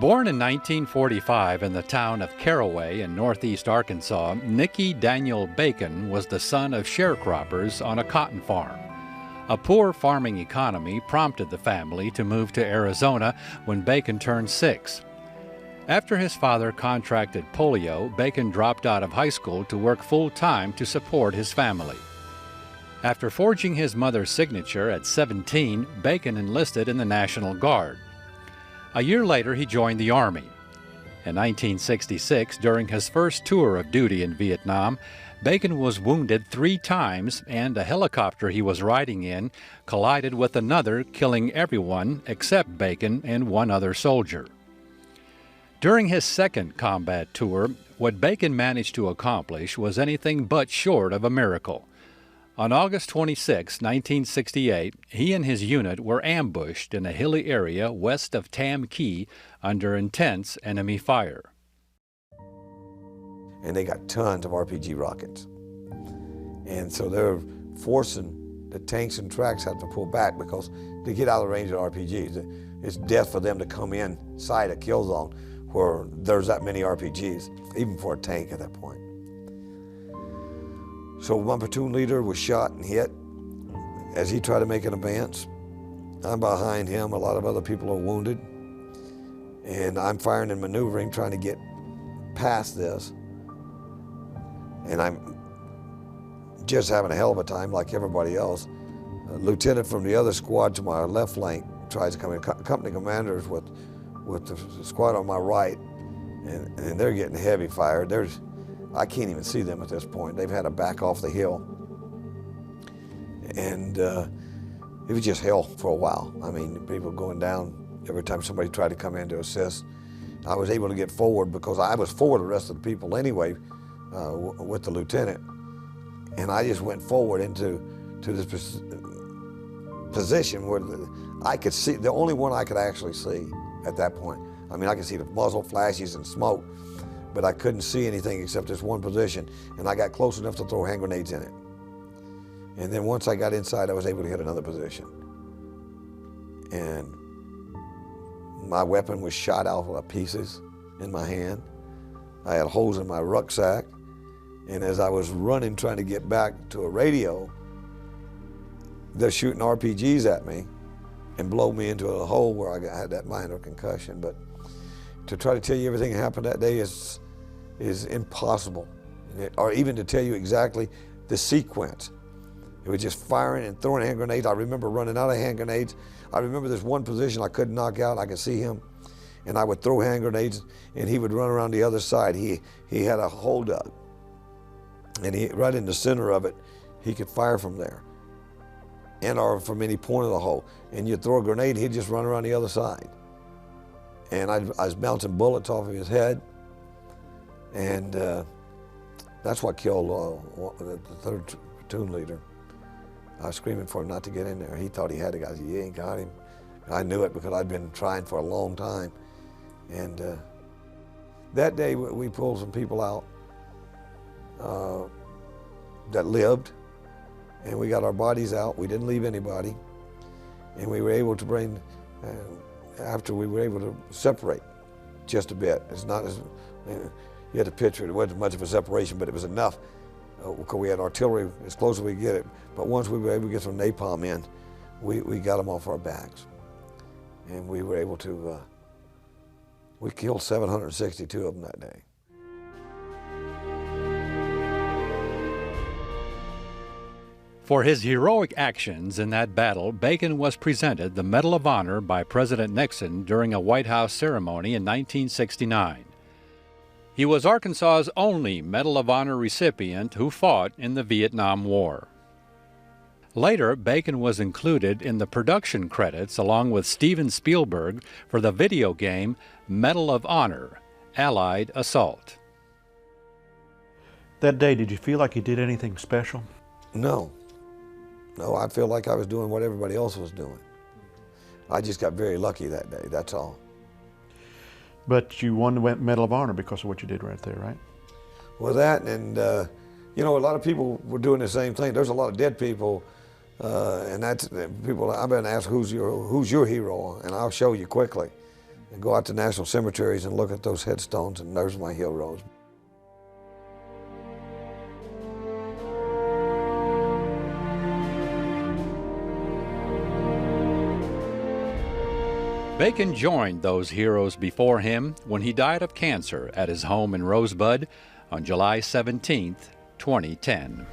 Born in 1945 in the town of Caraway in northeast Arkansas, Nicky Daniel Bacon was the son of sharecroppers on a cotton farm. A poor farming economy prompted the family to move to Arizona when Bacon turned 6. After his father contracted polio, Bacon dropped out of high school to work full-time to support his family. After forging his mother's signature at 17, Bacon enlisted in the National Guard. A year later, he joined the Army. In 1966, during his first tour of duty in Vietnam, Bacon was wounded 3 times, and a helicopter he was riding in collided with another, killing everyone except Bacon and one other soldier. During his second combat tour, what Bacon managed to accomplish was anything but short of a miracle. On August 26, 1968, he and his unit were ambushed in a hilly area west of Tam Key under intense enemy fire. And they got tons of RPG rockets. And so they're forcing the tanks and tracks have to pull back because they get out of the range of RPGs. It's death for them to come inside a kill zone where there's that many RPGs, even for a tank at that point. So my platoon leader was shot and hit as he tried to make an advance. I'm behind him, a lot of other people are wounded. And I'm firing and maneuvering, trying to get past this. And I'm just having a hell of a time like everybody else. A lieutenant from the other squad to my left flank tries to come in. Company commanders with the squad on my right, and they're getting heavy fire. I can't even see them at this point. They've had to back off the hill. And it was just hell for a while. I mean, people going down every time somebody tried to come in to assist. I was able to get forward because I was forward the rest of the people anyway with the lieutenant. And I just went forward into this position where I could see, the only one I could actually see at that point. I mean, I could see the muzzle flashes and smoke, but I couldn't see anything except this one position, and I got close enough to throw hand grenades in it. And then once I got inside, I was able to hit another position. And my weapon was shot out of pieces in my hand. I had holes in my rucksack, and as I was running trying to get back to a radio, they're shooting RPGs at me and blow me into a hole where I had that minor concussion. But to try to tell you everything that happened that day is impossible, or even to tell you exactly the sequence. It was just firing and throwing hand grenades. I remember running out of hand grenades. I remember this one position I couldn't knock out. I could see him, and I would throw hand grenades, and he would run around the other side. He had a hole dug, and right in the center of it, he could fire from there, or from any point of the hole. And you'd throw a grenade, he'd just run around the other side. And I was bouncing bullets off of his head. And that's what killed the 3rd platoon leader. I was screaming for him not to get in there. He thought he had the guy. I said, "You ain't got him." I knew it because I'd been trying for a long time. And that day we pulled some people out that lived, and we got our bodies out. We didn't leave anybody. And we were able to bring, after we were able to separate just a bit. It's not as, you had to picture it. It wasn't much of a separation, but it was enough because we had artillery as close as we could get it. But once we were able to get some napalm in, we got them off our backs. And we were able to, we killed 762 of them that day. For his heroic actions in that battle, Bacon was presented the Medal of Honor by President Nixon during a White House ceremony in 1969. He was Arkansas's only Medal of Honor recipient who fought in the Vietnam War. Later, Bacon was included in the production credits along with Steven Spielberg for the video game Medal of Honor, Allied Assault. That day, did you feel like you did anything special? No. No, I feel like I was doing what everybody else was doing. I just got very lucky that day, that's all. But you won the Medal of Honor because of what you did right there, right? Well, that, and you know, a lot of people were doing the same thing. There's a lot of dead people, and that's people. I've been asked who's your hero, and I'll show you quickly. and go out to national cemeteries and look at those headstones, and there's my heroes. Bacon joined those heroes before him when he died of cancer at his home in Rosebud on July 17, 2010.